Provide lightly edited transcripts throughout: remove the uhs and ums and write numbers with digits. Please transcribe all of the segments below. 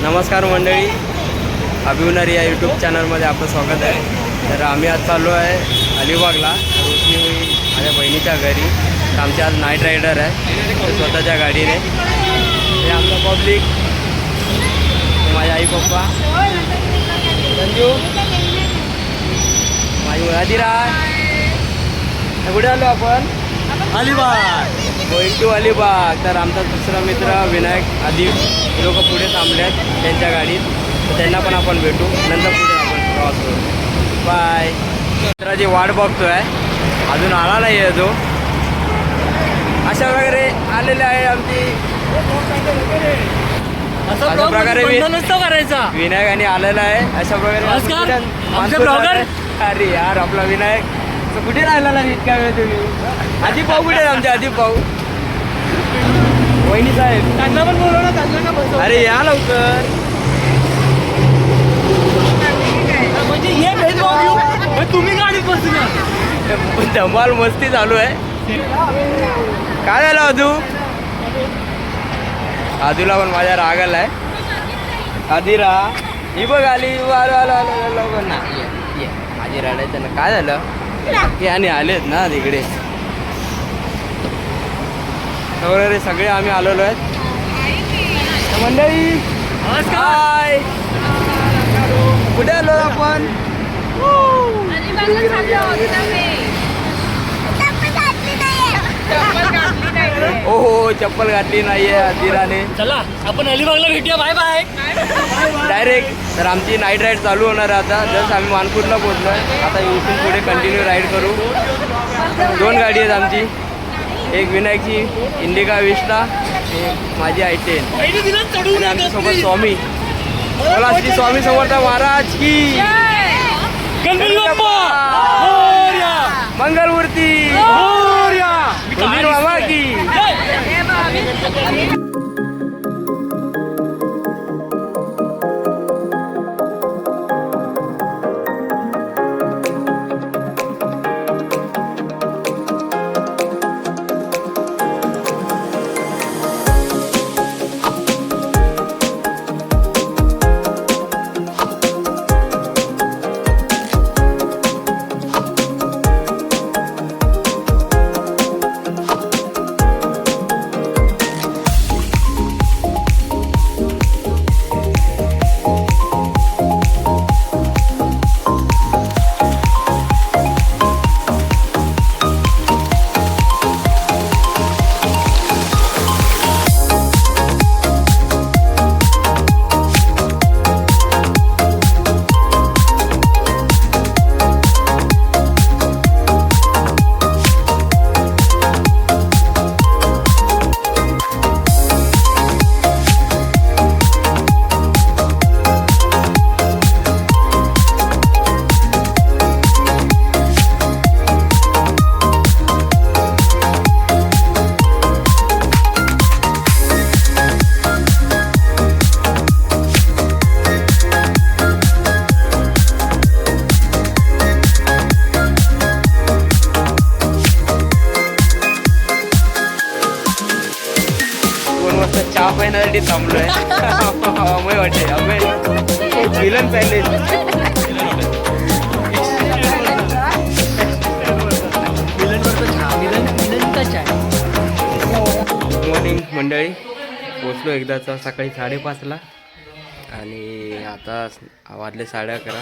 नमस्कार मंडळी, अभिवनारी या यूट्यूब चॅनलमध्ये आपलं स्वागत आहे. तर आम्ही आज चाललो आहे अलिबागला, रोशनी माझ्या बहिणीच्या घरी. तर आमचे आज नाईट रायडर आहे, ते स्वतःच्या गाडीने. हे आमचं पब्लिक, माझे आई पप्पा, संजू, माझी मुलादिरा. कुठे आलो आपण? Alibag, going to Alibag. तर आमचा दुसरा मित्र विनायक आधी लोक पुढे थांबले आहेत त्यांच्या गाडीत, तर त्यांना पण आपण भेटू, नंतर पुढे आपण प्रवास करू. बाय. मित्राची वाट बघतो आहे, अजून आला नाही आहे तो. अशा प्रकारे आलेले आहे आमची. अशा प्रकारे विनायकाने आलेला आहे. अशा प्रकारे अरे यार, आपला विनायक कुठे राहिला ना इतक्या वेळ तुम्ही? आधी पाहू कुठे आमच्या? आधी पाहू वहिनी साहेब, त्यांना पण बोलव ना, त्यांना का? अरे या लवकर. म्हणजे ये भेदभाव, तुम्ही गाडीत बसून धमाल मस्ती चालू आहे. काय झालं अजू? आजूला पण माझ्या राग आलाय. आदिरा ही बघ आली. लवकर ना ये, माझी रडायचं ना. काय झालं? याने आलेत ना तिकडे वगैरे सगळे आम्ही आलेलो आहेत मंडळी. हाय, कुठे आलो आपण? हो, चप्पल घातली नाहीये आदिराने. चला आपण अलिबागला भेटूया. Bye bye. डायरेक्ट. तर आमची नाईट राईड चालू होणार आहे आता. जस्ट आम्ही मानपूरला पोहोचलो आहे. आता इथून पुढे कंटिन्यू राईड करू. 2 गाडी आहेत आमची, एक विनायकची इंडिका विस्टा, एक माझी I10. आणि आमच्यासोबत स्वामी. बोला श्री स्वामी समर्थ महाराज की, गणपती बाप्पा, मंगलमूर्ती बाबा की. चहा पिण्यासाठी थांबलोय. अमय वाटते, अमय विलन पॅलेस. मॉर्निंग मंडळी, पोचलो एकदाचा सकाळी 5:30ला आणि आता वाजले 11:30.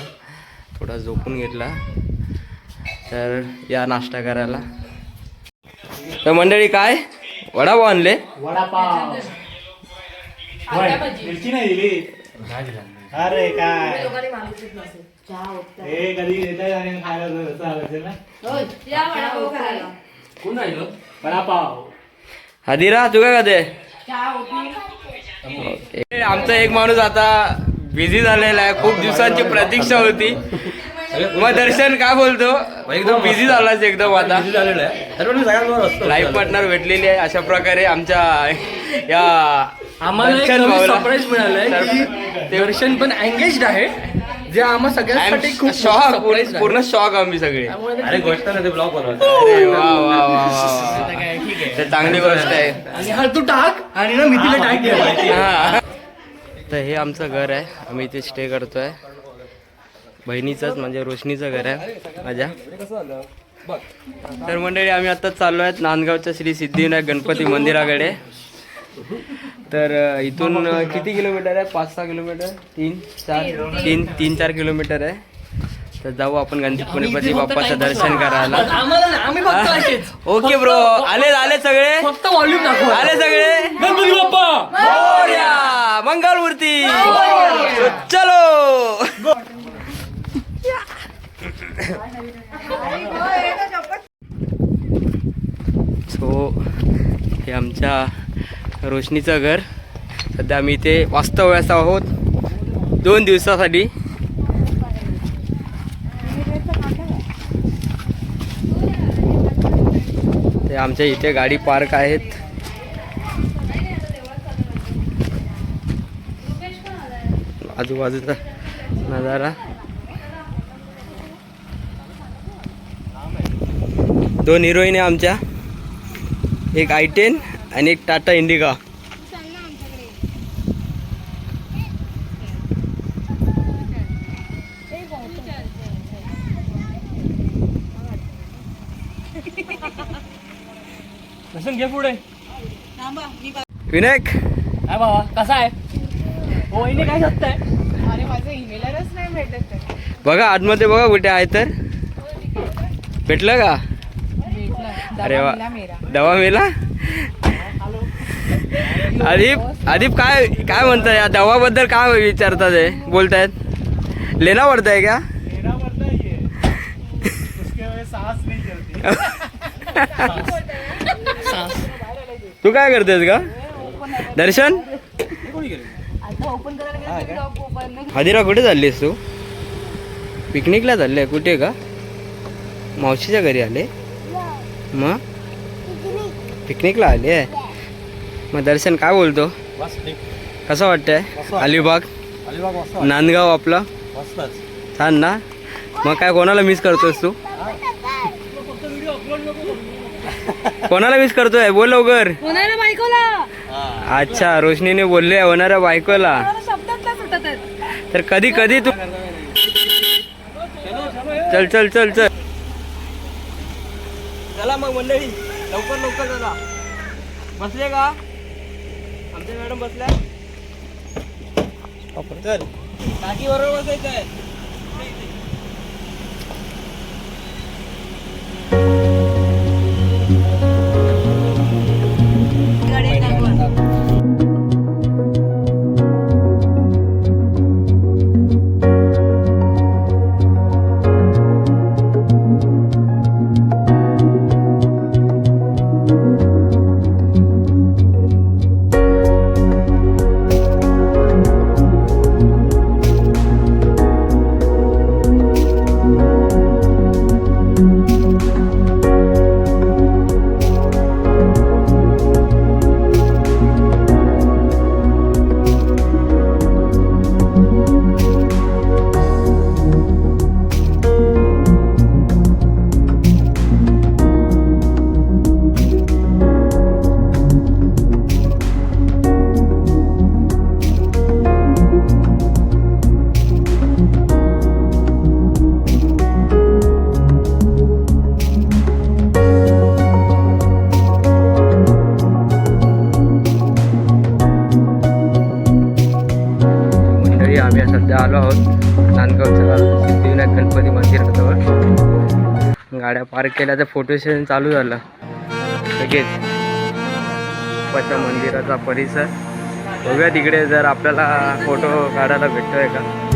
थोडा झोपून घेतला. तर या नाश्ता करायला. तर मंडळी काय वडापाव आणले? वडापाव. मिरची नाही दिली. अरे काय हे कधी येतात आणि खायला कोण राहिलो? वडापाव. हदिरा तू काय खाते? आमचा एक माणूस आता बिझी झालेला आहे. खूप दिवसांची प्रतीक्षा होती. मग दर्शन काय बोलतो? एकदम बिझी झालाच एकदम. आता लाईफ पार्टनर भेटलेली आहे. अशा प्रकारे आमच्या या आम्हाला सरप्राईज मिळालंय. दर्शन पण एंगेज्ड आहे, जे आम्हा सगळ्यांसाठी खूप शॉक, पूर्ण शॉक आम्ही सगळे. अरे गोष्ट नाही, ब्लॉग बनवतो. अरे वा वा वा, ते चांगली गोष्ट आहे. आणि हा तू टाक आणि ना मी तिला टाक. तर हे आमचं घर आहे, आम्ही इथे स्टे करतोय. बहिणीचंच म्हणजे रोशनीचं घर आहे माझ्या. तर मंडळी आम्ही आता चाललो आहेत नांदगावच्या श्री सिद्धिविनायक गणपती मंदिराकडे. तर इथून किती किलोमीटर आहे? 5-6 किलोमीटर, 3-4 किलोमीटर आहे. तर जाऊ आपण गणपती बाप्पाचं दर्शन करायला. ओके ब्रो, आले सगळे, फक्त व्हॉल्यूम दाखव. आले सगळे. गणपती बाप्पा मोरया, मंगलमूर्ती. चलो. सो हे आमच्या रोशनीचं घर. सध्या आम्ही इथे वास्तव्यास आहोत 2 दिवसासाठी. ते आमच्या इथे गाडी पार्क आहेत. आजूबाजूचा नजारा. 2 हिरोईन आहे आमच्या, एक I-10 आणि एक टाटा इंडिका. घे पुढे. विनायक काय बाबा कसा आहे? वहिनी काय शकताय? अरे माझं इमेलरच नाही भेटत आहे. बघा आतमध्ये बघा कुठे आहे. तर भेटलं का? भेटला. अरे वा, दवा मेरा. दवा मेला. आदिप काय म्हणताय या दवाबद्दल? काय विचारतात आहे, बोलतायत? लेना पडता है क्या? तू काय करतेस का दर्शन? आता ओपन करायला गेलं तर ओपन नाही. हदिरा कुठे चाललीस तू? पिकनिकला चालले? कुठे का? मावशीच्या घरी आले? मग पिकनिकला आले? मग दर्शन काय बोलतो? कसं वाटतंय अलिबाग नांदगाव आपला? छान ना. मग काय कोणाला मिस करतोस तू? कोणाला मिस करतोय? बोल लवकर. होणाऱ्या बायकोला. अच्छा, रोशनीने बोलले होणाऱ्या बायकोला. शब्दातला सुटत आहेत. तर कधी कधी तू चल चल चल चल. चला मग मंडळी, लवकर चला. बसले का आमच्या मॅडम? बसल्या. चल टाकी बरोबर बसायचं आहे. आम्ही सध्या आलो आहोत नांदगावच्या सिद्धिविनायक गणपती मंदिराजवळ. गाड्या पार्क केल्या तर फोटो सेशन चालू झालं लगेच. बाप्पाच्या मंदिराचा परिसर बघूया तिकडे जर आपल्याला फोटो काढायला भेटतोय का.